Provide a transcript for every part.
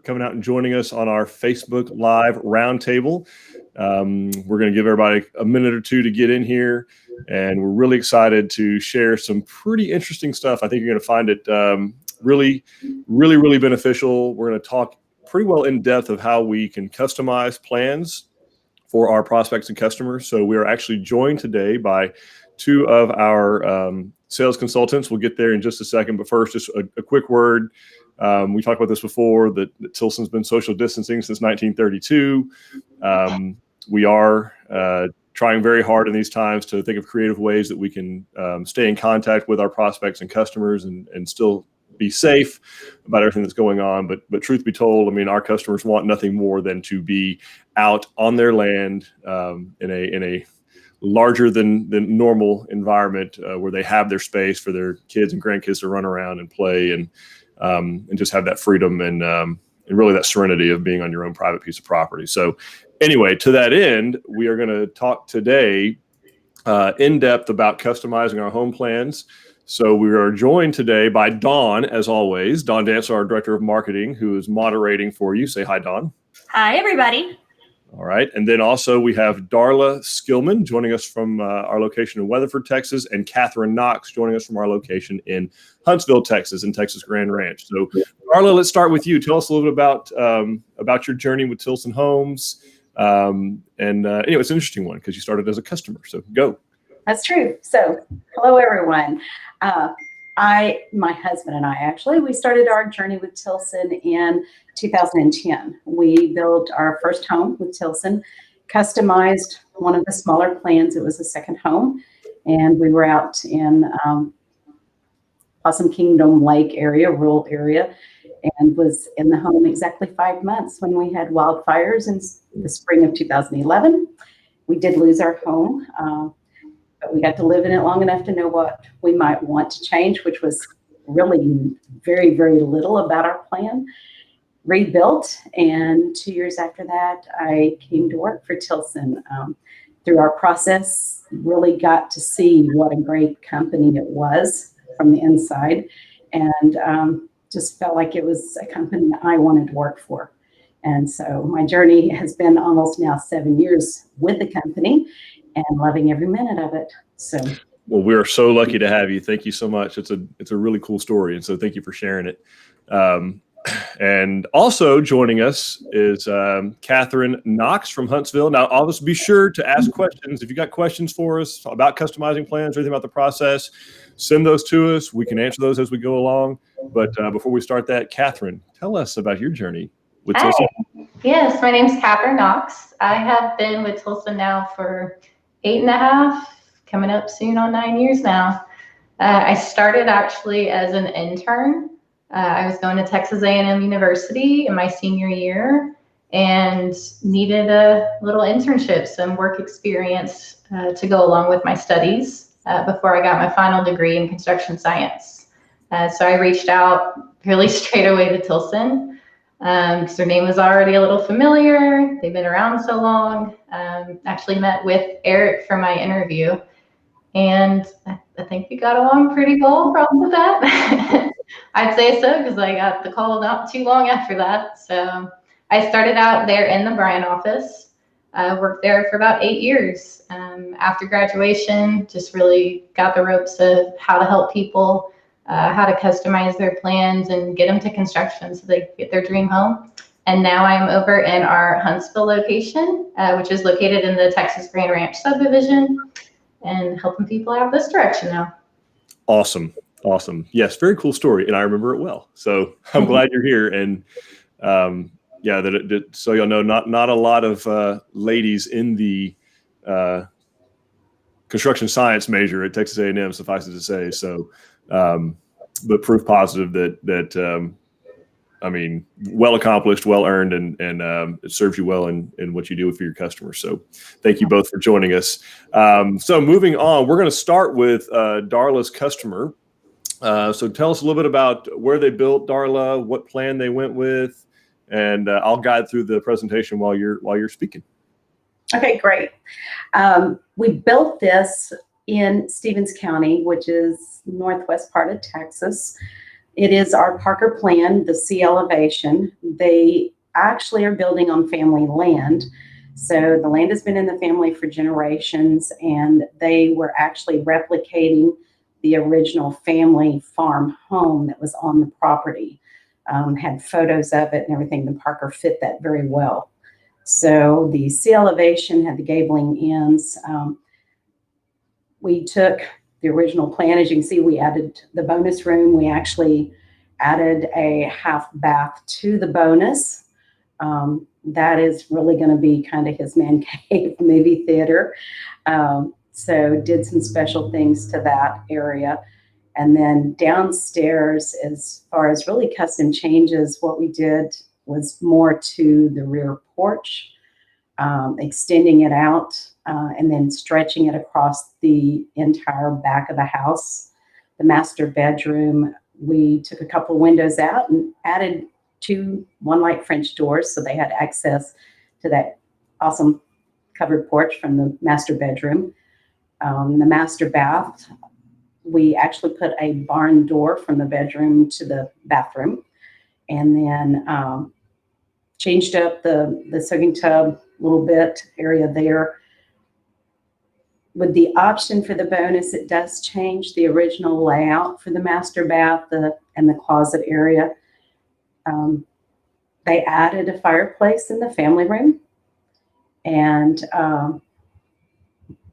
coming out and joining us on our Facebook Live roundtable. We're going to give everybody a minute or two to get in here, and we're really excited to share some pretty interesting stuff. I think you're going to find it really beneficial. We're going to talk pretty well in depth of how we can customize plans for our prospects and customers. So we are actually joined today by two of our sales consultants. We'll get there in just a second, but first, just a quick word. We talked about this before, that Tilson's been social distancing since 1932. We are trying very hard in these times to think of creative ways that we can stay in contact with our prospects and customers and still be safe about everything that's going on. But truth be told, I mean, our customers want nothing more than to be out on their land in a larger than normal environment where they have their space for their kids and grandkids to run around and play and just have that freedom and really that serenity of being on your own private piece of property. So anyway, to that end, we are going to talk today in depth about customizing our home plans. So we are joined today by Dawn, as always. Dawn Dancer, our Director of Marketing, who is moderating for you. Say hi, Dawn. Hi, everybody. All right. And then also we have Darla Skillman joining us from our location in Weatherford, Texas, and Catherine Knox joining us from our location in Huntsville, Texas, in Texas Grand Ranch. So Darla, let's start with you. Tell us a little bit about your journey with Tilson Homes. Anyway, it's an interesting one because you started as a customer. So go. That's true. So hello, everyone. My husband and I, actually, we started our journey with Tilson in 2010. We built our first home with Tilson, customized one of the smaller plans. It was a second home, and we were out in Possum Kingdom Lake area, rural area, and was in the home exactly 5 months when we had wildfires in the spring of 2011. We did lose our home. But we got to live in it long enough to know what we might want to change, which was really very, very little about our plan. Rebuilt, and 2 years after that, I came to work for Tilson. Through our process, really got to see what a great company it was from the inside, and just felt like it was a company I wanted to work for. And so my journey has been almost now 7 years with the company, and loving every minute of it. So, well, we're so lucky to have you. Thank you so much. It's a really cool story, and so thank you for sharing it. And also joining us is Catherine Knox from Huntsville. Now, always be sure to ask questions. If you got questions for us about customizing plans or anything about the process, send those to us. We can answer those as we go along. But before we start that, Catherine, tell us about your journey with Tilson. Yes, my name's Catherine Knox. I have been with Tilson now for 8.5, coming up soon on 9 years now. I started actually as an intern. I was going to Texas A&M University in my senior year and needed a little internship, some work experience to go along with my studies before I got my final degree in construction science. So I reached out really straight away to Tilson. Because their name was already a little familiar. They've been around so long. Actually met with Eric for my interview, and I think we got along pretty well right off the bat. I'd say so, because I got the call not too long after that. So I started out there in the Bryan office. I worked there for about 8 years. After graduation, just really got the ropes of how to help people, how to customize their plans and get them to construction so they can get their dream home. And now I'm over in our Huntsville location, which is located in the Texas Grand Ranch subdivision, and helping people out this direction now. Awesome. Yes, very cool story, and I remember it well. So I'm glad you're here. And so you'll know, not a lot of ladies in the construction science major at Texas A&M, suffice it to say. So, but proof positive that I mean, well accomplished, well earned, and it serves you well in what you do for your customers. So thank you both for joining us. So moving on, we're going to start with Darla's customer. So tell us a little bit about where they built Darla, what plan they went with, and I'll guide through the presentation while you're speaking. Okay, great. We built this in Stevens County, which is northwest part of Texas. It is our Parker plan, the C elevation. They actually are building on family land. So the land has been in the family for generations, and they were actually replicating the original family farm home that was on the property. Had photos of it and everything. The Parker fit that very well. So the C elevation had the gabling ends. We took the original plan. As you can see, we added the bonus room. We actually added a half bath to the bonus. That is really going to be kind of his man cave movie theater. So did some special things to that area. And then downstairs, as far as really custom changes, what we did was more to the rear porch, extending it out, and then stretching it across the entire back of the house. The master bedroom, we took a couple windows out and added 2 one-light French doors, so they had access to that awesome covered porch from the master bedroom. The master bath, we actually put a barn door from the bedroom to the bathroom, and then changed up the soaking tub a little bit area there. With the option for the bonus, it does change the original layout for the master bath and the closet area. They added a fireplace in the family room, and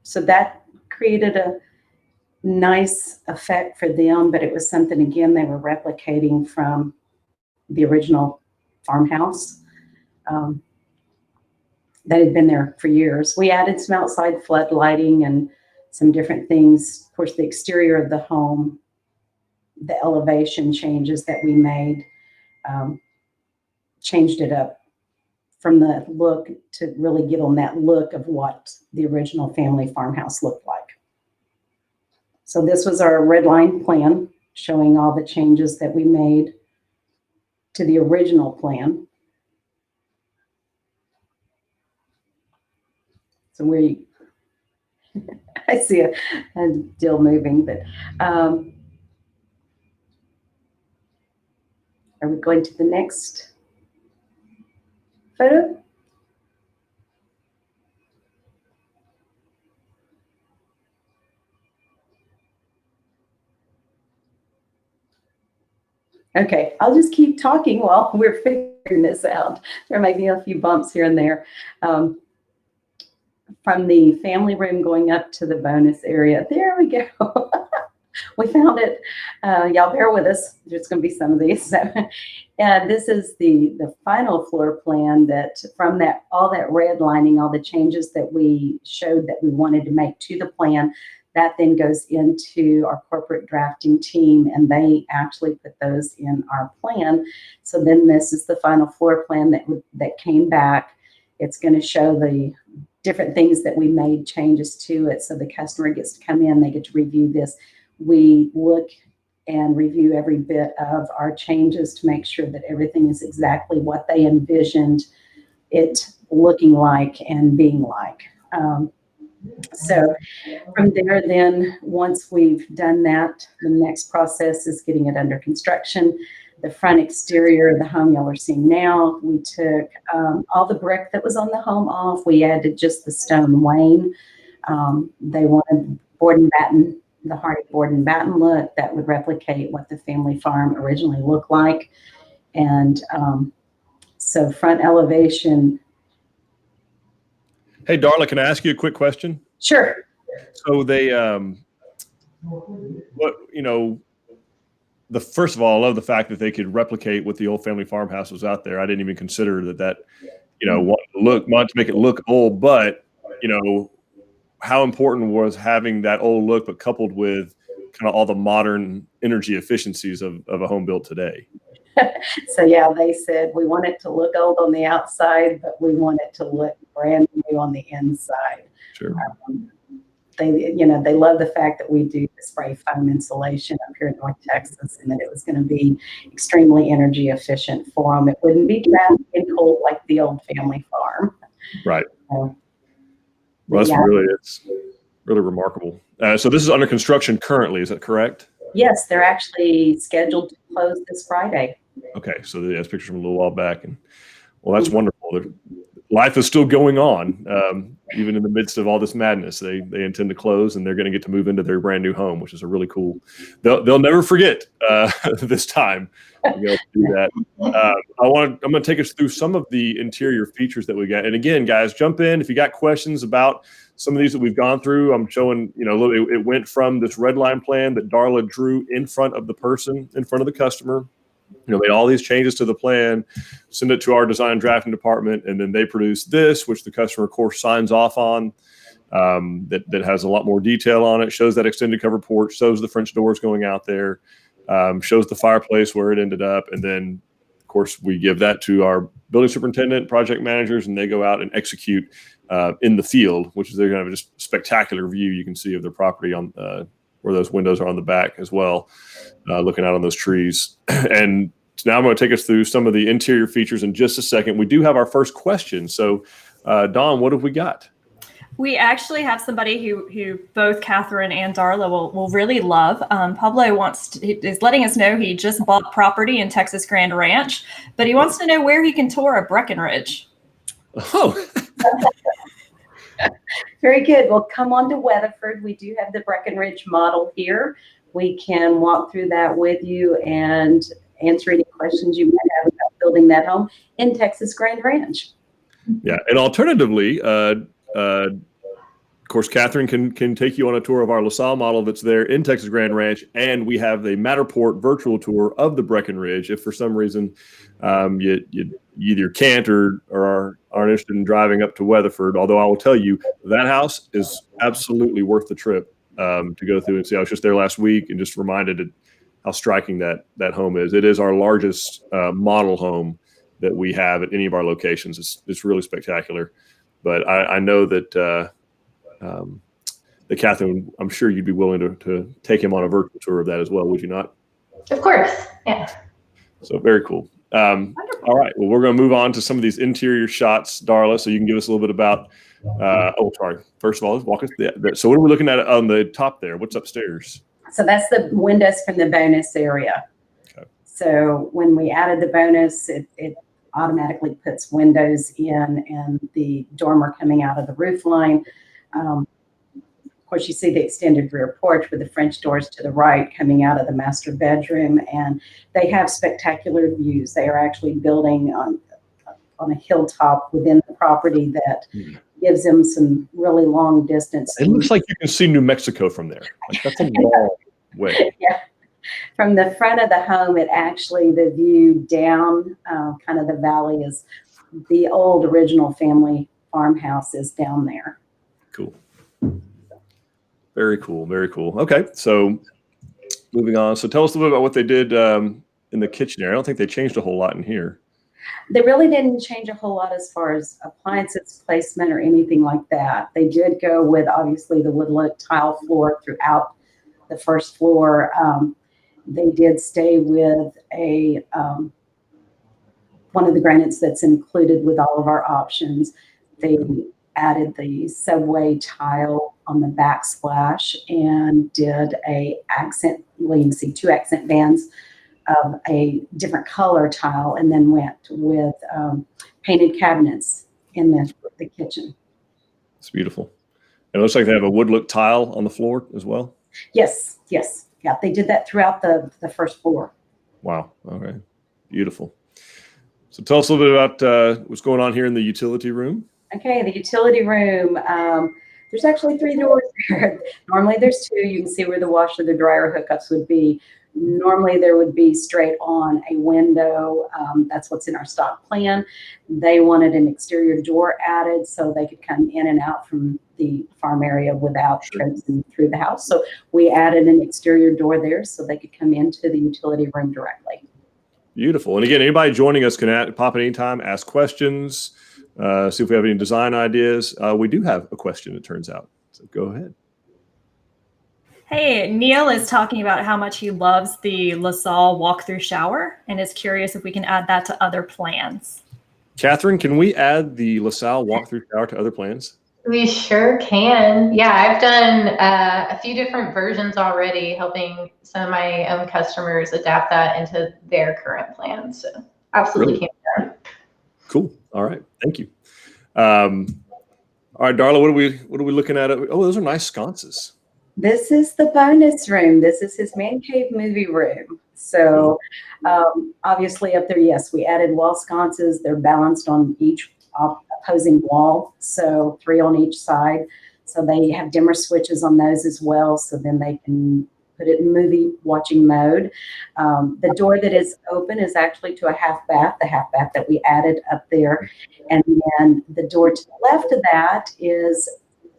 so that created a nice effect for them, but it was something, again, they were replicating from the original farmhouse that had been there for years. We added some outside flood lighting and some different things. Of course, the exterior of the home, the elevation changes that we made, changed it up from the look to really get on that look of what the original family farmhouse looked like. So this was our red line plan showing all the changes that we made to the original plan. So I see a deal moving, but are we going to the next photo? Okay, I'll just keep talking while we're figuring this out. There may be a few bumps here and there. From the family room going up to the bonus area. There we go. We found it. Y'all bear with us. There's going to be some of these. So, this is the final floor plan that from that all that redlining, all the changes that we showed that we wanted to make to the plan, that then goes into our corporate drafting team, and they actually put those in our plan. So then this is the final floor plan that came back. It's going to show the different things that we made changes to it. So the customer gets to come in, they get to review this. We look and review every bit of our changes to make sure that everything is exactly what they envisioned it looking like and being like. So from there, then once we've done that, the next process is getting it under construction. The front exterior of the home y'all are seeing now, we took all the brick that was on the home off. We added just the stone wayne. They wanted board and batten, the hardy board and batten look that would replicate what the family farm originally looked like. And so front elevation. Hey, Darla, can I ask you a quick question? Sure. So they, first of all, I love the fact that they could replicate what the old family farmhouse was out there. I didn't even consider that wanted to make it look old, but how important was having that old look, but coupled with kind of all the modern energy efficiencies of a home built today. So yeah, they said we want it to look old on the outside, but we want it to look brand new on the inside. Sure. They love the fact that we do the spray foam insulation up here in North Texas, and that it was going to be extremely energy efficient for them. It wouldn't be trapped and cold like the old family farm. Right. Well, it's really remarkable. So this is under construction currently. Is that correct? Yes, they're actually scheduled to close this Friday. Okay, so that's pictures from a little while back, and well, that's wonderful. Life is still going on, even in the midst of all this madness. They intend to close, and they're going to get to move into their brand new home, which is a really cool. They'll never forget this time. To be able to do that. I'm going to take us through some of the interior features that we got. And again, guys, jump in if you got questions about some of these that we've gone through. I'm showing, it went from this red line plan that Darla drew in front of the person, in front of the customer. Made all these changes to the plan, send it to our design drafting department, and then they produce this, which the customer, of course, signs off on. That has a lot more detail on it. Shows that extended cover porch, shows the French doors going out there, shows the fireplace where it ended up, and then, of course, we give that to our building superintendent, project managers, and they go out and execute in the field, which is they're going to have just spectacular view you can see of their property on where those windows are on the back as well, looking out on those trees. And now I'm going to take us through some of the interior features in just a second. We do have our first question. So, Dawn, what have we got? We actually have somebody who both Catherine and Darla will really love. Pablo is letting us know he just bought property in Texas Grand Ranch, but he wants to know where he can tour a Breckenridge. Oh, very good. Well, come on to Weatherford. We do have the Breckenridge model here. We can walk through that with you and answer any questions you might have about building that home in Texas Grand Ranch. Yeah, and alternatively, of course, Catherine can take you on a tour of our LaSalle model that's there in Texas Grand Ranch, and we have a Matterport virtual tour of the Breckenridge. If for some reason you either can't or aren't interested in driving up to Weatherford, although I will tell you that house is absolutely worth the trip to go through and see. I was just there last week and just reminded how striking that home is. It is our largest model home that we have at any of our locations. It's really spectacular. But I know that Catherine, I'm sure you'd be willing to take him on a virtual tour of that as well, would you not? Of course, yeah. So very cool. All right, well, we're going to move on to some of these interior shots, Darla, so you can give us a little bit about, first of all, let's walk us through that. So what are we looking at on the top there? What's upstairs? So that's the windows from the bonus area. Okay. So when we added the bonus, it automatically puts windows in and the dormer coming out of the roof line. Of course, you see the extended rear porch with the French doors to the right coming out of the master bedroom, and they have spectacular views. They are actually building on a hilltop within the property that gives them some really long distance. It looks like you can see New Mexico from there. Like that's a long way. Yeah. From the front of the home, the view down kind of the valley is the old original family farmhouse is down there. Cool. Very cool. Very cool. Okay. So moving on. So tell us a little bit about what they did in the kitchen area. I don't think they changed a whole lot in here. They really didn't change a whole lot as far as appliances placement or anything like that. They did go with obviously the wood look tile floor throughout the first floor. They did stay with one of the granites that's included with all of our options. They added the subway tile on the backsplash and did a accent, well, you can see two accent bands of a different color tile, and then went with painted cabinets in the kitchen. It's beautiful. And it looks like they have a wood look tile on the floor as well. Yes. Yeah, they did that throughout the first floor. Wow. Okay. Beautiful. So tell us a little bit about what's going on here in the utility room. Okay, the utility room. There's actually 3 doors there. Normally there's 2. You can see where the washer, the dryer hookups would be. Normally there would be straight on a window. That's what's in our stock plan. They wanted an exterior door added so they could come in and out from the farm area without traipsing through the house. So we added an exterior door there so they could come into the utility room directly. Beautiful. And again, anybody joining us can pop at any time, ask questions, see if we have any design ideas. We do have a question, it turns out. So go ahead. Hey, Neil is talking about how much he loves the LaSalle walk-through shower and is curious if we can add that to other plans. Catherine, can we add the LaSalle walk-through shower to other plans? We sure can. Yeah, I've done a few different versions already, helping some of my own customers adapt that into their current plans. So absolutely Really? can. Cool. All right. Thank you. All right, Darla, what are we looking at? Oh, those are nice sconces. This is the bonus room. This is his man cave movie room. So obviously up there, yes, we added wall sconces. They're balanced on each opposing wall, so 3 on each side. So they have dimmer switches on those as well, so then they can put it in movie watching mode. The door that is open is actually to a half bath, the half bath that we added up there. And then the door to the left of that is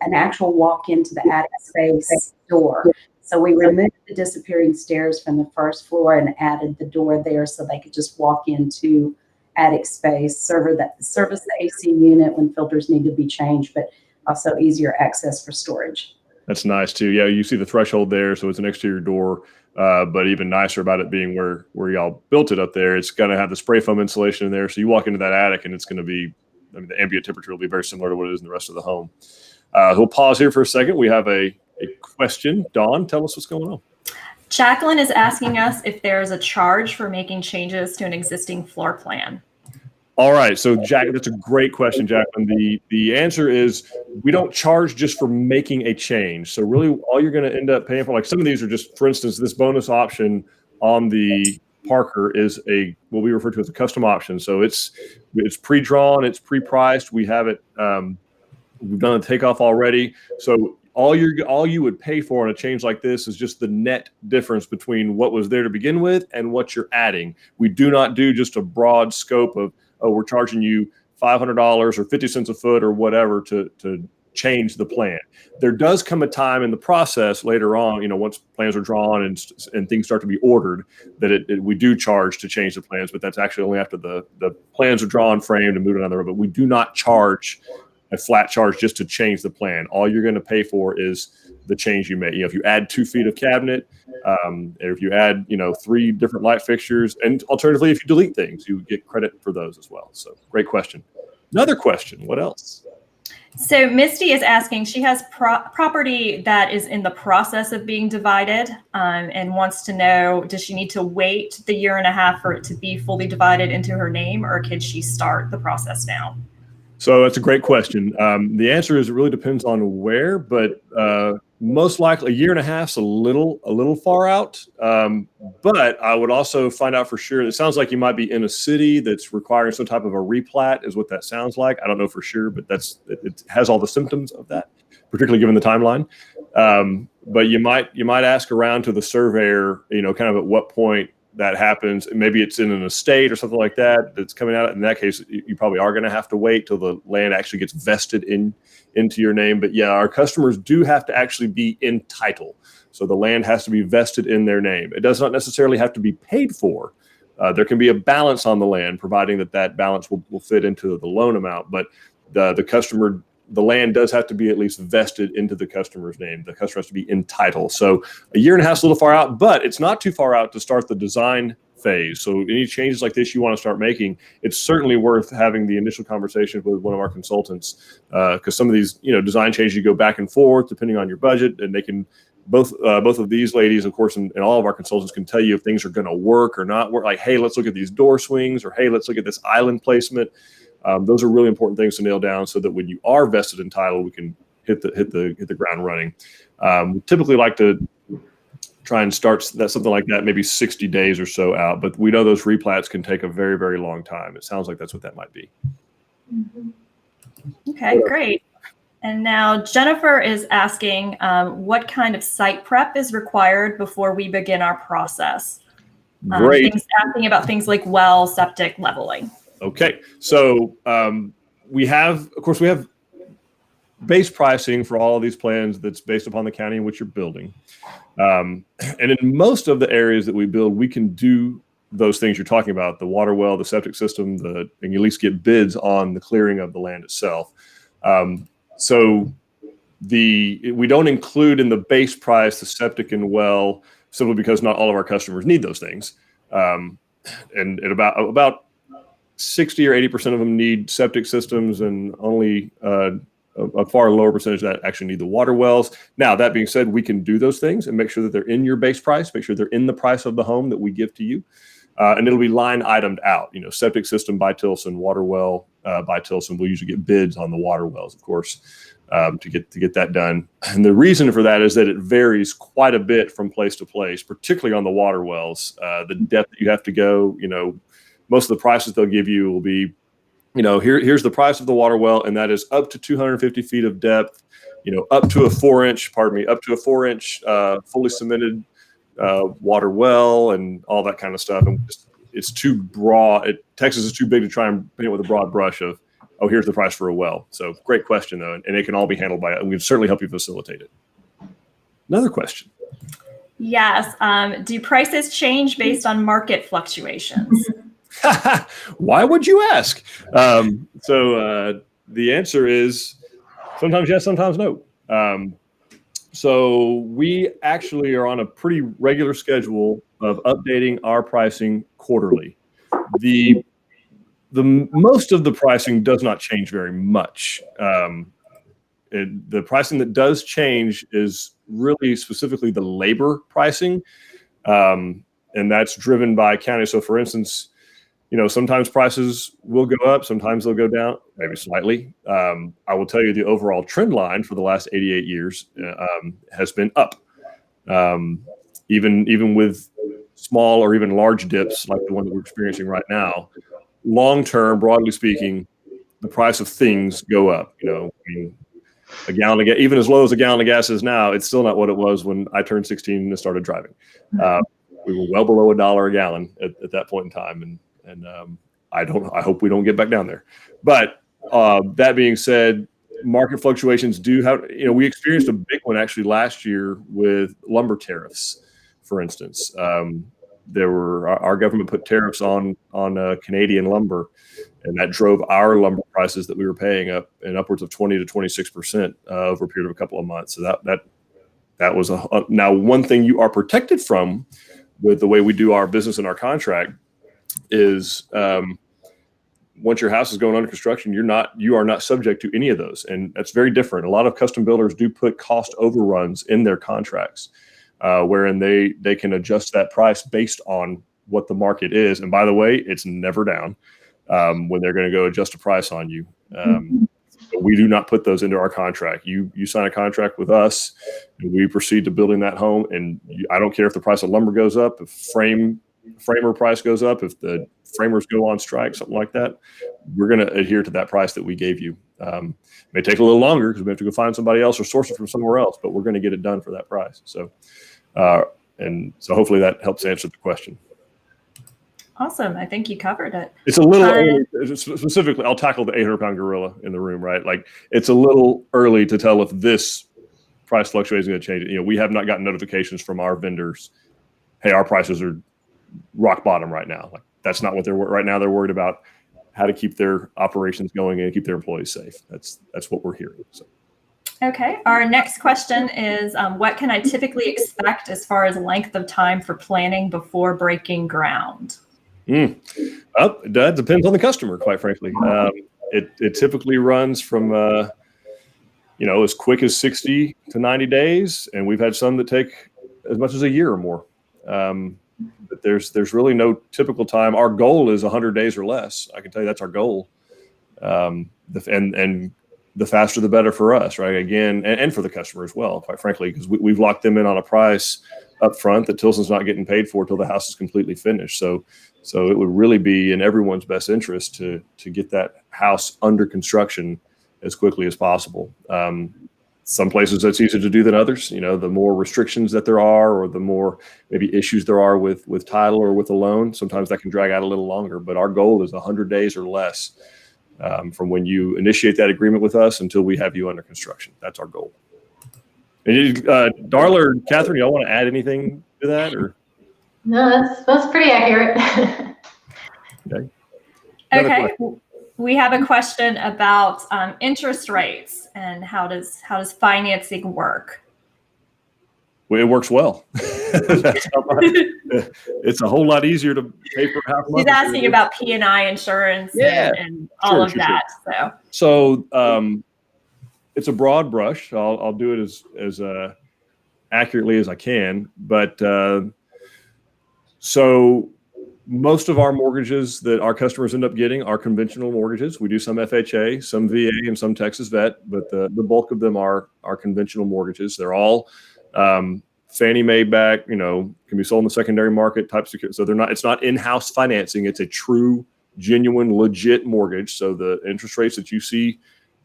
an actual walk into the attic space door. So we removed the disappearing stairs from the first floor and added the door there so they could just walk into attic space, service the AC unit when filters need to be changed, but also easier access for storage. That's nice too. Yeah, you see the threshold there, so it's an exterior door. But even nicer about it being where y'all built it up there, it's going to have the spray foam insulation in there. So you walk into that attic and it's going to be, I mean, the ambient temperature will be very similar to what it is in the rest of the home. We'll pause here for a second. We have a question. Dawn, tell us what's going on. Jacqueline is asking us if there is a charge for making changes to an existing floor plan. All right. So, Jack, that's a great question, Jacqueline. The answer is we don't charge just for making a change. So really all you're going to end up paying for, like some of these are just, for instance, this bonus option on the Parker is what we refer to as a custom option. So it's pre-drawn, it's pre-priced. We have it, we've done the takeoff already. So all you would pay for on a change like this is just the net difference between what was there to begin with and what you're adding. We do not do just a broad scope of, oh, we're charging you $500 or 50 cents a foot or whatever to change the plan. There does come a time in the process later on, once plans are drawn and things start to be ordered, that we do charge to change the plans, but that's actually only after the plans are drawn, framed, and moved on the road. But we do not charge a flat charge just to change the plan. All you're going to pay for is the change you make. If you add 2 feet of cabinet, or if you add, 3 different light fixtures, and alternatively, if you delete things, you get credit for those as well. So great question. Another question. What else? So Misty is asking, she has property that is in the process of being divided and wants to know, does she need to wait the 1.5 years for it to be fully divided into her name, or can she start the process now? So that's a great question. The answer is it really depends on where, but most likely 1.5 years is a little far out. But I would also find out for sure. It sounds like you might be in a city that's requiring some type of a replat, is what that sounds like. I don't know for sure, but it has all the symptoms of that, particularly given the timeline. But you might ask around to the surveyor, kind of at what point that happens. Maybe it's in an estate or something like that that's coming out. In that case, you probably are going to have to wait till the land actually gets vested into your name. But yeah, our customers do have to actually be in title. So the land has to be vested in their name. It does not necessarily have to be paid for. There can be a balance on the land, providing that balance will fit into the loan amount. But the land does have to be at least vested into the customer's name. The customer has to be in title. So 1.5 years is a little far out, but it's not too far out to start the design phase. So any changes like this you want to start making, it's certainly worth having the initial conversation with one of our consultants, because some of these, design changes, you go back and forth depending on your budget, and they can both of these ladies, of course, and all of our consultants can tell you if things are going to work or not work. Like, hey, let's look at these door swings, or hey, let's look at this island placement. Those are really important things to nail down so that when you are vested in title, we can hit the ground running. We typically like to try and start something like that maybe 60 days or so out, but we know those replats can take a very, very long time. It sounds like that's what that might be. Mm-hmm. Okay, great. And now Jennifer is asking what kind of site prep is required before we begin our process. Great. Asking about things like well, septic, leveling. Okay. So we have base pricing for all of these plans that's based upon the county in which you're building. And in most of the areas that we build, we can do those things you're talking about, the water well, the septic system, and you at least get bids on the clearing of the land itself. So we don't include in the base price the septic and well, simply because not all of our customers need those things. And about 60 or 80% of them need septic systems, and only a far lower percentage that actually need the water wells. Now, that being said, we can do those things and make sure that they're in your base price, make sure they're in the price of the home that we give to you. And it'll be line itemed out, septic system by Tilson, water well by Tilson. We'll usually get bids on the water wells, of course, to get that done. And the reason for that is that it varies quite a bit from place to place, particularly on the water wells. The depth that you have to go, most of the prices they'll give you will be, here's the price of the water well, and that is up to 250 feet of depth, up to a 4-inch fully cemented water well and all that kind of stuff. And it's too broad. Texas is too big to try and paint it with a broad brush of, oh, here's the price for a well. So great question, though, and it can all be handled by it. And we can certainly help you facilitate it. Another question. Yes. Do prices change based on market fluctuations? Why would you ask? So the answer is sometimes yes, sometimes no. So we actually are on a pretty regular schedule of updating our pricing quarterly. The most of the pricing does not change very much. The pricing that does change is really specifically the labor pricing, and that's driven by county. So, for instance, sometimes prices will go up, sometimes they'll go down, maybe slightly. I will tell you the overall trend line for the last 88 years has been up, even with small or even large dips like the one that we're experiencing right now. Long term, broadly speaking, the price of things go up. A gallon of gas, even as low as a gallon of gas is now, it's still not what it was when I turned 16 and started driving. We were well below $1 a gallon at that point in time, and I hope we don't get back down there. But that being said, market fluctuations do have. We experienced a big one actually last year with lumber tariffs, for instance. Our government put tariffs on Canadian lumber, and that drove our lumber prices that we were paying up in upwards of 20 to 26% over a period of a couple of months. So that was now one thing you are protected from with the way we do our business and our contract is once your house is going under construction, you are not subject to any of those, and that's very different. A lot of custom builders do put cost overruns in their contracts. Wherein they can adjust that price based on what the market is. And by the way, it's never down when they're going to go adjust a price on you. We do not put those into our contract. You sign a contract with us, and we proceed to building that home. And I don't care if the price of lumber goes up, if framer price goes up, if the framers go on strike, something like that, we're going to adhere to that price that we gave you. It may take a little longer because we have to go find somebody else or source it from somewhere else, but we're going to get it done for that price. So hopefully that helps answer the question. Awesome. I think you covered it. It's a little early, specifically, I'll tackle the 800-pound gorilla in the room, right? Like, it's a little early to tell if this price fluctuation is going to change. We have not gotten notifications from our vendors, hey, our prices are rock bottom right now. Like, that's not what they're right now. They're worried about how to keep their operations going and keep their employees safe. That's what we're hearing. So. Okay. Our next question is, what can I typically expect as far as length of time for planning before breaking ground? Well, that depends on the customer, quite frankly. It typically runs from, as quick as 60 to 90 days. And we've had some that take as much as a year or more. But there's really no typical time. Our goal is 100 days or less. I can tell you that's our goal. And the faster the better for us, right? Again, and for the customer as well, quite frankly, because we've locked them in on a price up front that Tilson's not getting paid for till the house is completely finished. So it would really be in everyone's best interest to get that house under construction as quickly as possible. Some places that's easier to do than others. The more restrictions that there are, or the more maybe issues there are with title or with a loan, sometimes that can drag out a little longer. But our goal is 100 days or less from when you initiate that agreement with us until we have you under construction. That's our goal. And Darla or Catherine, y'all want to add anything to that? Or no, that's pretty accurate. Okay. We have a question about interest rates and how does financing work? Well, it works well. It's a whole lot easier to pay for half. He's asking about P&I insurance and all of that. So it's a broad brush. I'll do it as accurately as I can. But so most of our mortgages that our customers end up getting are conventional mortgages. We do some FHA, some VA, and some Texas Vet, but the bulk of them are conventional mortgages. They're all Fannie Mae backed, can be sold in the secondary market type security. So it's not in-house financing. It's a true, genuine, legit mortgage. So the interest rates that you see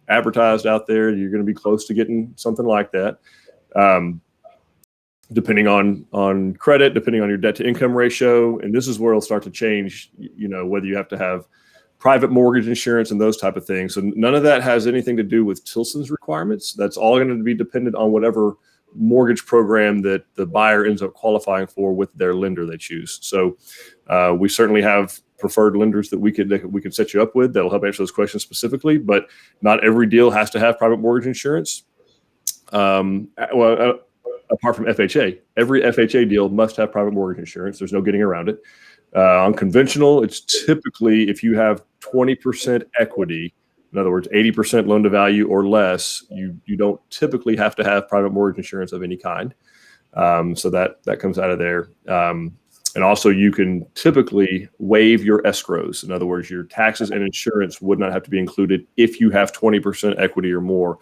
advertised out there, you're going to be close to getting something like that. Depending on credit, depending on your debt to income ratio. And this is where it'll start to change, whether you have to have private mortgage insurance and those type of things. So none of that has anything to do with Tilson's requirements. That's all going to be dependent on whatever mortgage program that the buyer ends up qualifying for with their lender they choose. So we certainly have preferred lenders that we could set you up with that'll help answer those questions specifically, but not every deal has to have private mortgage insurance. Apart from FHA, every FHA deal must have private mortgage insurance. There's no getting around it. On conventional, it's typically if you have 20% equity, in other words, 80% loan to value or less, you don't typically have to have private mortgage insurance of any kind. So that comes out of there. And also you can typically waive your escrows. In other words, your taxes and insurance would not have to be included if you have 20% equity or more.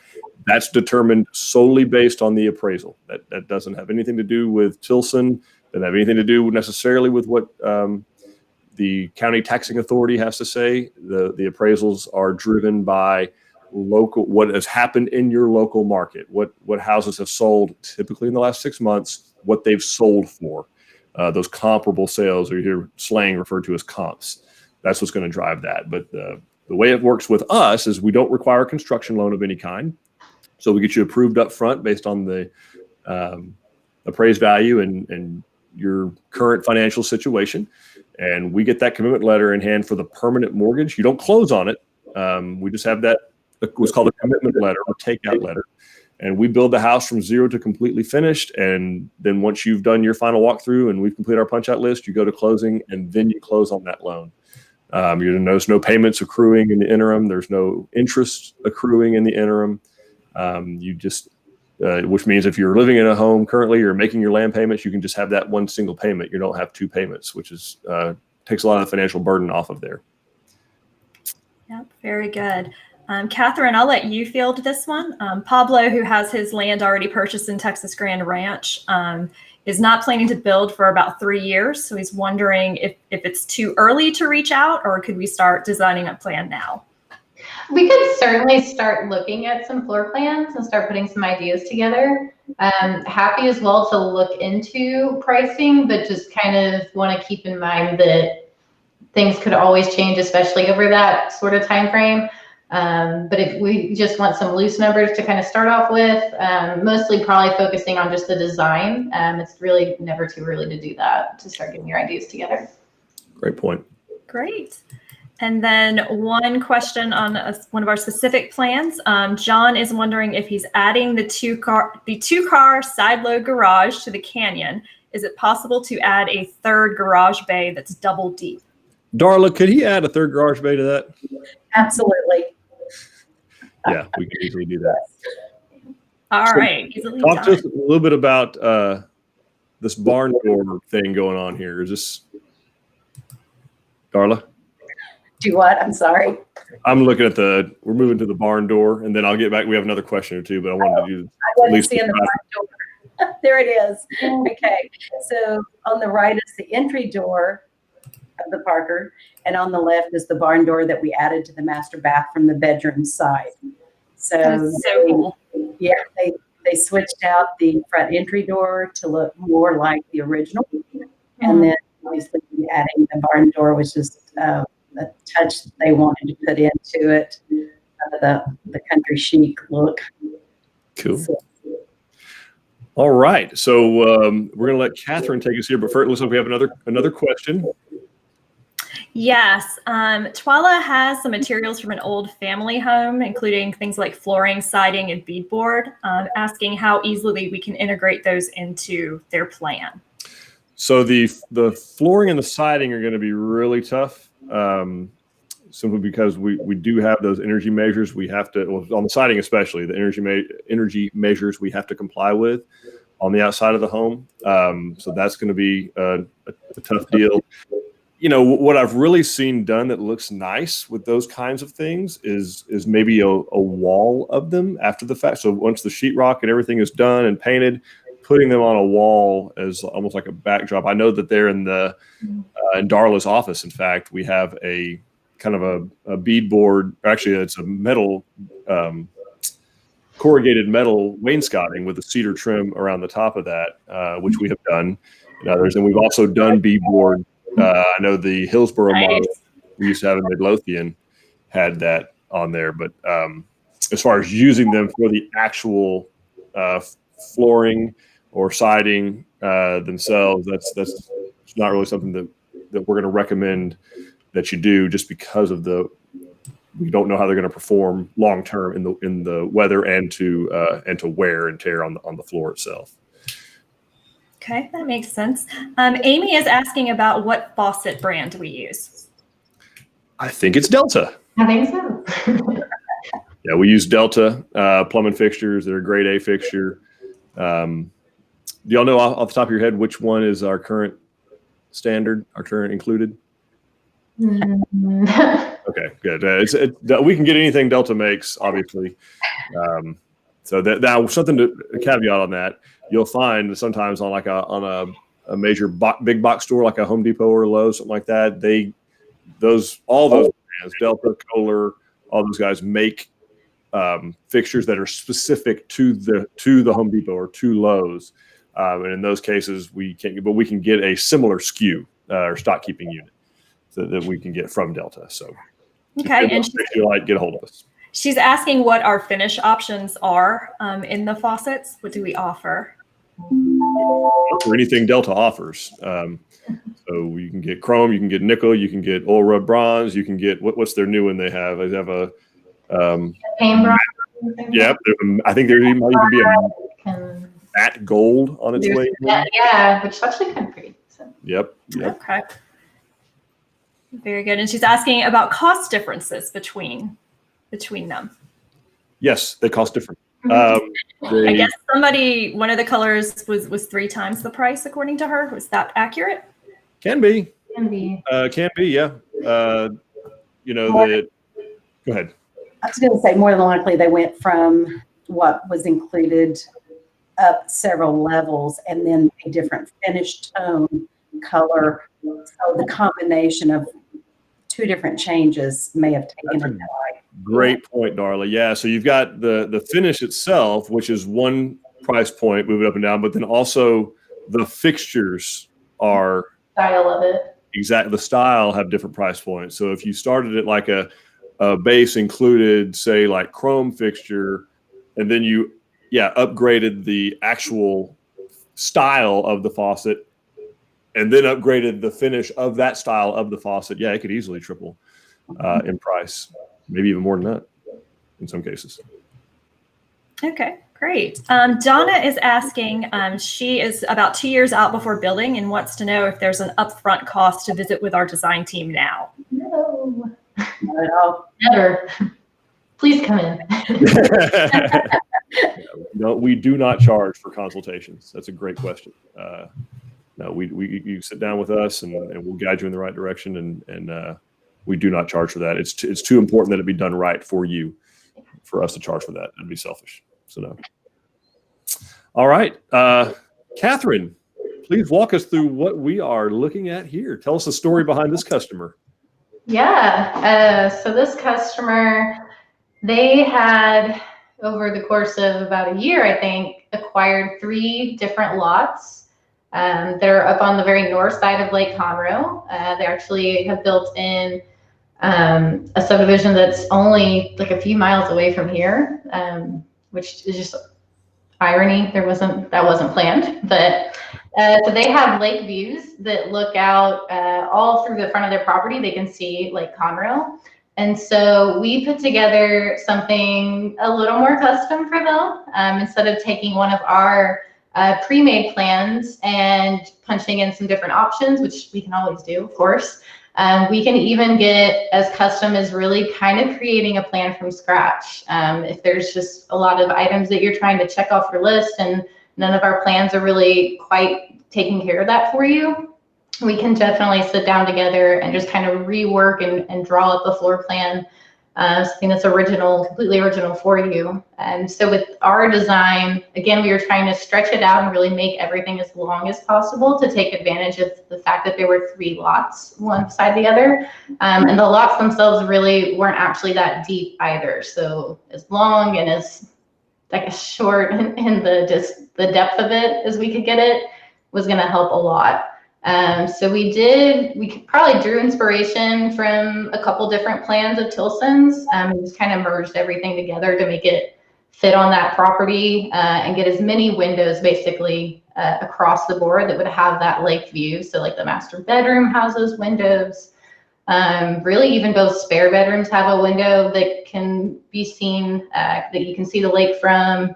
That's determined solely based on the appraisal. That doesn't have anything to do with Tilson. Doesn't have anything to do necessarily with what the county taxing authority has to say. The appraisals are driven by what has happened in your local market, what houses have sold typically in the last 6 months, what they've sold for. Those comparable sales, or you hear slang referred to as comps. That's what's going to drive that. But the way it works with us is we don't require a construction loan of any kind. So we get you approved up front based on the appraised value and your current financial situation. And we get that commitment letter in hand for the permanent mortgage. You don't close on it. We just have that, what's called a commitment letter or takeout letter. And we build the house from zero to completely finished. And then once you've done your final walkthrough and we've completed our punch out list, you go to closing and then you close on that loan. There's no payments accruing in the interim. There's no interest accruing in the interim. Which means if you're living in a home currently, you're making your land payments, you can just have that one single payment. You don't have two payments, which takes a lot of the financial burden off of there. Yep, very good. Catherine, I'll let you field this one. Pablo, who has his land already purchased in Texas Grand Ranch, is not planning to build for about 3 years. So he's wondering if it's too early to reach out, or could we start designing a plan now? We could certainly start looking at some floor plans and start putting some ideas together. Happy as well to look into pricing, but just kind of want to keep in mind that things could always change, especially over that sort of time frame. But if we just want some loose numbers to kind of start off with, mostly probably focusing on just the design. It's really never too early to do that, to start getting your ideas together. Great point. Great. And then one question on one of our specific plans. John is wondering if he's adding the two car side load garage to the canyon. Is it possible to add a third garage bay that's double deep? Darla, could he add a third garage bay to that? Absolutely. Yeah, we can easily do that. All right. Easily talk to done. us a little bit about this barn door thing going on here. Is this Darla? Do what? I'm sorry. I'm looking at we're moving to the barn door, and then I'll get back. We have another question or two, but I wanted to do I wasn't seeing the barn door. There it is. Okay. So on the right is the entry door of the Parker, and on the left is the barn door that we added to the master bath from the bedroom side. So, cool. Yeah, they switched out the front entry door to look more like the original, and then obviously adding the barn door, which is the touch that they wanted to put into it, the country chic look. Cool. So, all right, so we're going to let Catherine take us here, but first, looks like we have another question. Yes, Twala has some materials from an old family home, including things like flooring, siding, and beadboard, asking how easily we can integrate those into their plan. So the flooring and the siding are going to be really tough. simply because we do have those energy measures we have to, well, on the siding especially, the energy measures we have to comply with on the outside of the home. So that's going to be a tough deal. You know, what I've really seen done that looks nice with those kinds of things is maybe a wall of them after the fact. So once the sheetrock and everything is done and painted, putting them on a wall as almost like a backdrop. I know that they're in in Darla's office. In fact, we have a kind of a beadboard. Actually, it's a metal, corrugated metal wainscoting with a cedar trim around the top of that, which we have done. And we've also done beadboard. I know the Hillsborough model we used to have in Midlothian had that on there. But as far as using them for the actual flooring or siding themselves, that's not really something that we're going to recommend that you do, just because of we don't know how they're going to perform long term in the weather and to wear and tear on the floor itself. Okay, that makes sense. Amy is asking about what faucet brand we use. I think it's Delta. I think so. Yeah, we use Delta plumbing fixtures. They're a grade A fixture. Do y'all know off the top of your head which one is our current standard, our current included? Okay, good. We can get anything Delta makes, obviously. So that something a caveat on that. You'll find sometimes on a major big box store like a Home Depot or a Lowe's, something like that. All those brands, Delta, Kohler, all those guys make fixtures that are specific to the Home Depot or to Lowe's. And in those cases, we can't, but we can get a similar SKU or stock keeping unit that we can get from Delta. So, okay, and get a hold of us. She's asking what our finish options are in the faucets. What do we offer? Or anything Delta offers. So you can get chrome, you can get nickel, you can get oil rub bronze, you can get what's their new one they have? They have a Pain bronze. Yeah, I think there even be a matte gold on its way. Yeah, which is actually kind of pretty. So. Yep. Okay. Very good. And she's asking about cost differences between them. Yes, they cost different. I guess one of the colors was 3 times the price, according to her. Was that accurate? Can be. Can be. Yeah. Go ahead. I was going to say, more than likely, they went from what was included up several levels and then a different finish tone color. So the combination of 2 different changes may have taken it high. Great point, Darla. Yeah, so you've got the finish itself, which is one price point, moving up and down, but then also the fixtures are Style of it. Exactly, the style have different price points. So if you started at like a base included, say like chrome fixture, and then you upgraded the actual style of the faucet, and then upgraded the finish of that style of the faucet, it could easily triple in price, maybe even more than that in some cases. Okay, great. Donna is asking, she is about 2 years out before building and wants to know if there's an upfront cost to visit with our design team now. No, not at all. Never. Please come in. No, we do not charge for consultations. That's a great question. No, you sit down with us and we'll guide you in the right direction, and we do not charge for that. It's too important that it be done right for you, for us to charge for that. That'd be selfish. So no. All right, Catherine, please walk us through what we are looking at here. Tell us the story behind this customer. Yeah, so this customer, they had, over the course of about a year, I think, acquired 3 different lots. They're up on the very north side of Lake Conroe. They actually have built in a subdivision that's only like a few miles away from here, which is just irony. That wasn't planned, but so they have lake views that look out all through the front of their property. They can see Lake Conroe. And so we put together something a little more custom for them. Instead of taking one of our pre-made plans and punching in some different options, which we can always do, of course, We can even get as custom as really kind of creating a plan from scratch. If there's just a lot of items that you're trying to check off your list and none of our plans are really quite taking care of that for you, we can definitely sit down together and just kind of rework and draw up a floor plan, something that's completely original for you. And so with our design, again, we were trying to stretch it out and really make everything as long as possible to take advantage of the fact that there were 3 lots, one beside the other. And the lots themselves really weren't actually that deep either. So as long and as short in the depth of it as we could get it was going to help a lot. So we probably drew inspiration from a couple different plans of Tilson's, and just kind of merged everything together to make it fit on that property, and get as many windows basically across the board that would have that lake view. So like the master bedroom has those windows. Really even both spare bedrooms have a window that can be seen, that you can see the lake from.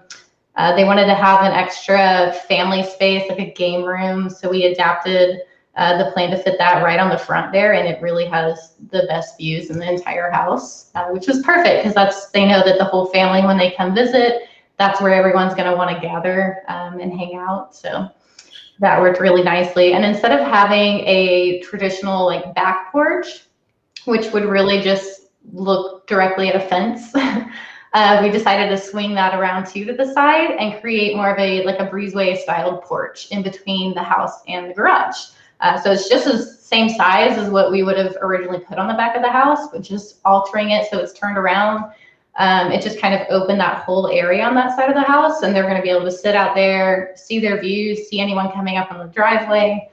They wanted to have an extra family space, like a game room. So we adapted the plan to fit that right on the front there. And it really has the best views in the entire house, which was perfect because they know that the whole family, when they come visit, that's where everyone's going to want to gather and hang out. So that worked really nicely. And instead of having a traditional like back porch, which would really just look directly at a fence, we decided to swing that around to the side and create more of a breezeway styled porch in between the house and the garage. So it's just the same size as what we would have originally put on the back of the house, but just altering it so it's turned around. It just kind of opened that whole area on that side of the house, and they're going to be able to sit out there, see their views, see anyone coming up on the driveway.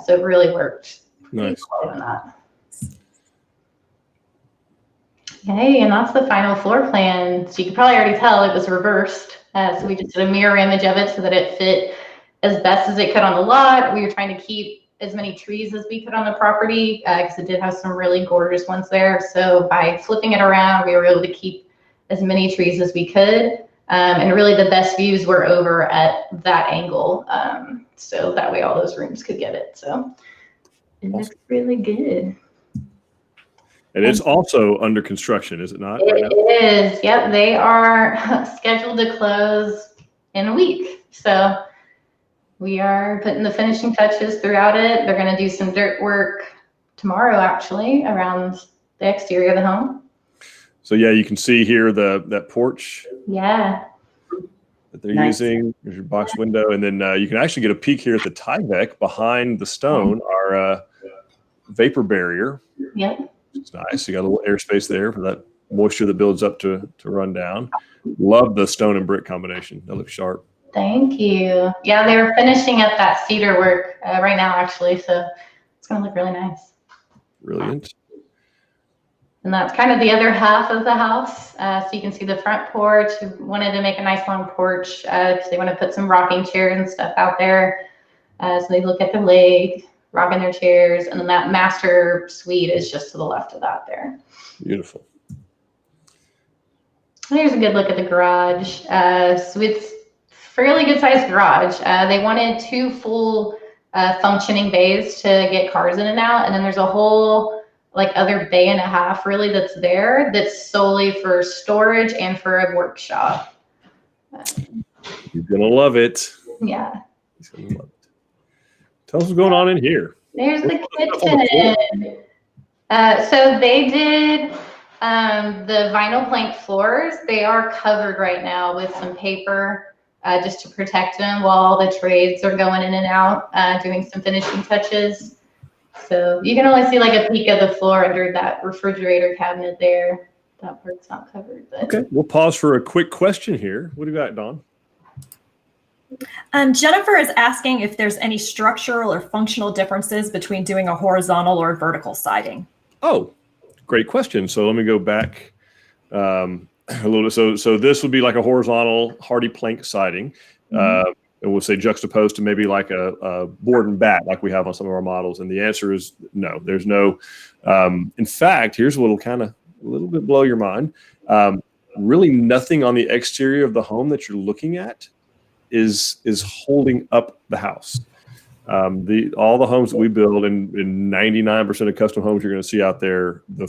So it really worked. Nice. On that. Okay, and that's the final floor plan. So you can probably already tell it was reversed. So we just did a mirror image of it so that it fit as best as it could on the lot. We were trying to keep as many trees as we could on the property because it did have some really gorgeous ones there. So by flipping it around, we were able to keep as many trees as we could. And really the best views were over at that angle. So that way all those rooms could get it. So it looks really good. And it's also under construction, is it not? It is. Yep. They are scheduled to close in a week. So we are putting the finishing touches throughout it. They're going to do some dirt work tomorrow, actually, around the exterior of the home. So yeah, you can see here that porch. Yeah. That they're using. There's your box window, and then you can actually get a peek here at the Tyvek behind the stone, our vapor barrier. Yep. It's nice. You got a little airspace there for that moisture that builds up to run down. Love the stone and brick combination. That looks sharp. Thank you. Yeah, they were finishing up that cedar work right now, actually. So it's going to look really nice. Brilliant. And that's kind of the other half of the house. So you can see the front porch. We wanted to make a nice long porch because they want to put some rocking chairs and stuff out there. So they look at the lake, rocking their chairs, and then that master suite is just to the left of that there. Beautiful. Here's a good look at the garage. So it's fairly good sized garage. They wanted 2 full functioning bays to get cars in and out, and then there's a whole other bay and a half really that's there that's solely for storage and for a workshop. You're gonna love it. Yeah. He's gonna love it. Tell us what's going on in here. There's the kitchen. So they did the vinyl plank floors. They are covered right now with some paper just to protect them while the trades are going in and out, doing some finishing touches. So you can only see a peek of the floor under that refrigerator cabinet there. That part's not covered. But. Okay, we'll pause for a quick question here. What do you got, Dawn? Jennifer is asking if there's any structural or functional differences between doing a horizontal or vertical siding. Oh, great question. So let me go back a little bit. So this would be like a horizontal hardy plank siding. And we'll say juxtaposed to maybe like a board and bat like we have on some of our models. And the answer is no, there's no. In fact, here's what'll kind of a little bit blow your mind. Really nothing on the exterior of the home that you're looking at is holding up the house. All the homes that we build, in 99% of custom homes you're going to see out there, the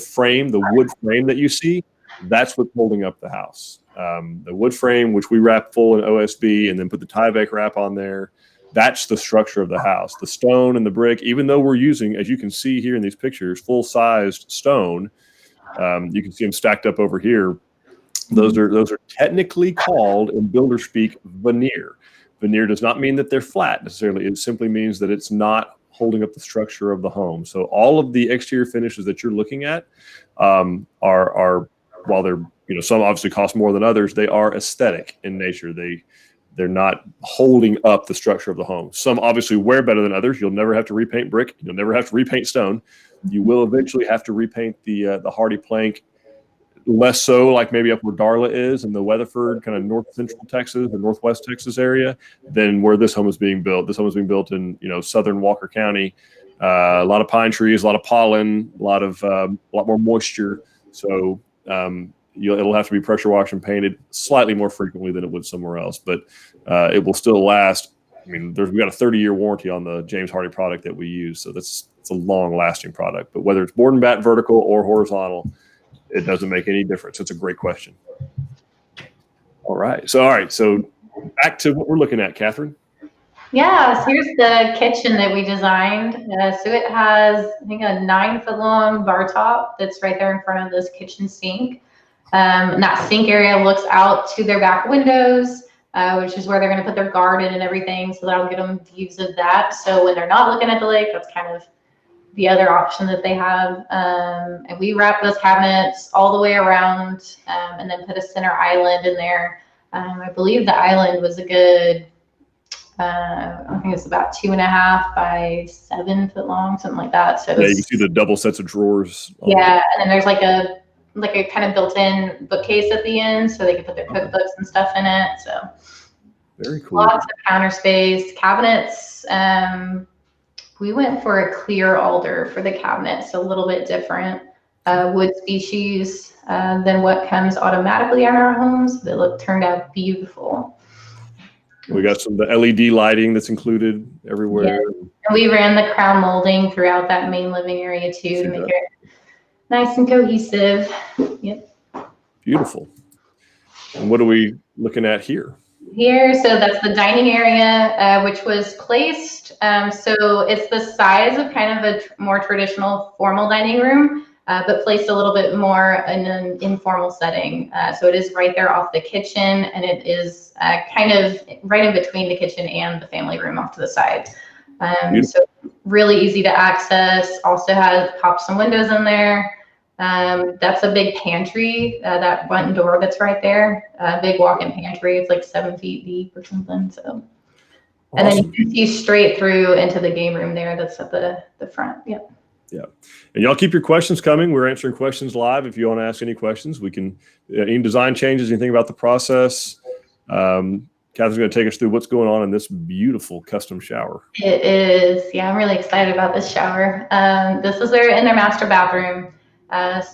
wood frame that you see, that's what's holding up the house. The wood frame, which we wrap full in OSB and then put the Tyvek wrap on there, that's the structure of the house. The stone and the brick, even though we're using, as you can see here in these pictures, full-sized stone, you can see them stacked up over here. Those are technically called, in builder speak, veneer. Veneer does not mean that they're flat necessarily. It simply means that it's not holding up the structure of the home. So all of the exterior finishes that you're looking at are while they're, some obviously cost more than others, they are aesthetic in nature. They're not holding up the structure of the home. Some obviously wear better than others. You'll never have to repaint brick. You'll never have to repaint stone. You will eventually have to repaint the hardy plank, less so like maybe up where Darla is in the Weatherford, kind of north central Texas or northwest Texas area, than where this home is being built. This home is being built in southern Walker County. A lot of pine trees, a lot of pollen, a lot more moisture. So it'll have to be pressure washed and painted slightly more frequently than it would somewhere else, but it will still last. I mean, we've got a 30-year warranty on the James Hardie product that we use, so it's a long-lasting product. But whether it's board and bat vertical or horizontal, it doesn't make any difference. It's a great question. All right. So back to what we're looking at, Catherine. Yeah, so here's the kitchen that we designed. So it has, I think, a 9-foot-long bar top that's right there in front of this kitchen sink. And that sink area looks out to their back windows, which is where they're going to put their garden and everything. So that'll get them views of that. So when they're not looking at the lake, that's kind of the other option that they have. And we wrap those cabinets all the way around, and then put a center island in there. I believe the island was a good, I think it's about 2.5 by 7 foot long, something like that. So yeah, you can see the double sets of drawers. Yeah, and then there's like a kind of built-in bookcase at the end, so they can put their cookbooks and stuff in it. So very cool. Lots of counter space, cabinets. We went for a clear alder for the cabinets, a little bit different wood species than what comes automatically in our homes. But turned out beautiful. We got the LED lighting that's included everywhere. Yeah. And we ran the crown molding throughout that main living area too to make it nice and cohesive. Yep. Beautiful. And what are we looking at here? Here, so that's the dining area, which was placed. So it's the size of kind of a more traditional formal dining room, but placed a little bit more in an informal setting. So it is right there off the kitchen, and it is kind of right in between the kitchen and the family room off to the side. So really easy to access. Also has pops and windows in there. That's a big pantry, that front door that's right there, a big walk-in pantry. It's like 7 feet deep or something. So, awesome. And then you can see straight through into the game room there. That's at the front. Yep. Yeah. And y'all keep your questions coming. We're answering questions live. If you want to ask any questions, we can, any design changes, anything about the process. Catherine's going to take us through what's going on in this beautiful custom shower. It is. Yeah, I'm really excited about this shower. This is in their master bathroom.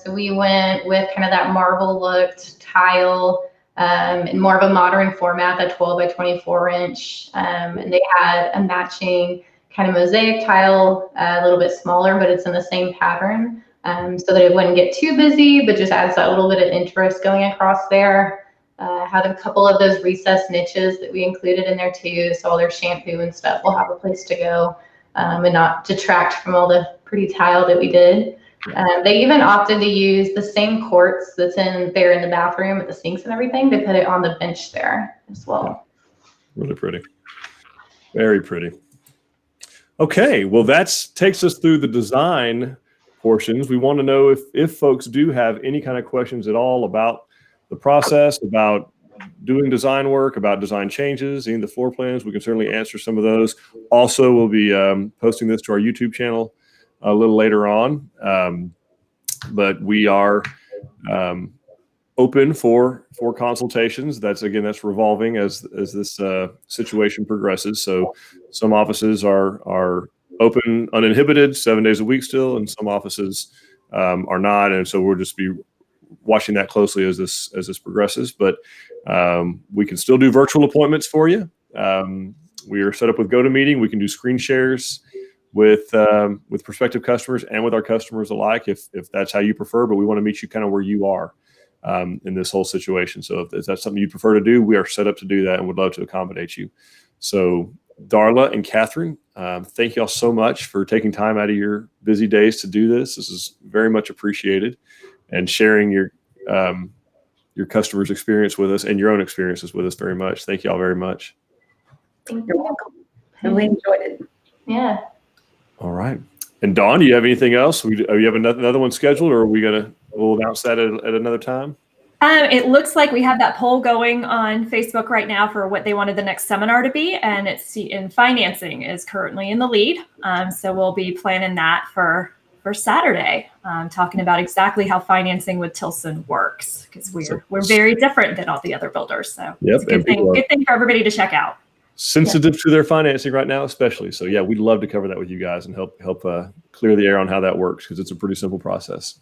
So we went with kind of that marble looked tile in more of a modern format, that 12 by 24 inch. And they had a matching kind of mosaic tile, a little bit smaller, but it's in the same pattern, so that it wouldn't get too busy, but just adds that little bit of interest going across there. Had a couple of those recessed niches that we included in there too, so all their shampoo and stuff will have a place to go, and not detract from all the pretty tile that we did. They even opted to use the same quartz that's in the bathroom at the sinks and everything. They put it on the bench there as well. Yeah. Really pretty. Very pretty. Okay, well, takes us through the design portions. We want to know if folks do have any kind of questions at all about the process, about doing design work, about design changes, any of the floor plans. We can certainly answer some of those. Also, we'll be posting this to our YouTube channel a little later on, but we are open for consultations. That's revolving as this situation progresses. So some offices are open uninhibited 7 days a week still, and some offices are not. And so we'll just be watching that closely as this progresses. But we can still do virtual appointments for you. We are set up with GoToMeeting. We can do screen shares with prospective customers and with our customers alike, if that's how you prefer. But we want to meet you kind of where you are in this whole situation. So if that's something you prefer to do, we are set up to do that and would love to accommodate you. So Darla and Catherine, thank y'all so much for taking time out of your busy days to do this. This is very much appreciated, and sharing your customers' experience with us and your own experiences with us very much. Thank y'all very much. You're welcome. We enjoyed it. Yeah. All right. And Dawn, do you have anything else? You have another one scheduled, or we'll announce that at another time? It looks like we have that poll going on Facebook right now for what they wanted the next seminar to be, and it's in financing is currently in the lead. So we'll be planning that for Saturday, talking about exactly how financing with Tilson works, because we're very different than all the other builders. So it's a good thing for everybody to check out. Sensitive to their financing right now, especially. So yeah, we'd love to cover that with you guys and help clear the air on how that works, because it's a pretty simple process.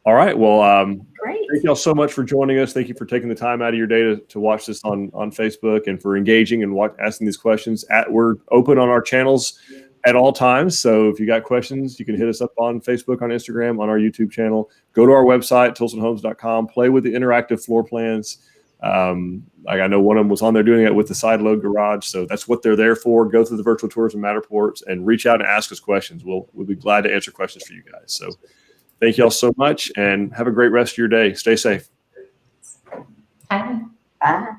All right. Well, great. Thank y'all so much for joining us. Thank you for taking the time out of your day to watch this on Facebook, and for engaging and asking these questions. We're open on our channels at all times. So if you got questions, you can hit us up on Facebook, on Instagram, on our YouTube channel. Go to our website, tilsonhomes.com. Play with the interactive floor plans. Like I know one of them was on there doing it with the side load garage. So that's what they're there for. Go through the virtual tours and Matterports and reach out and ask us questions. We'll be glad to answer questions for you guys. So thank you all so much, and have a great rest of your day. Stay safe. Bye. Bye.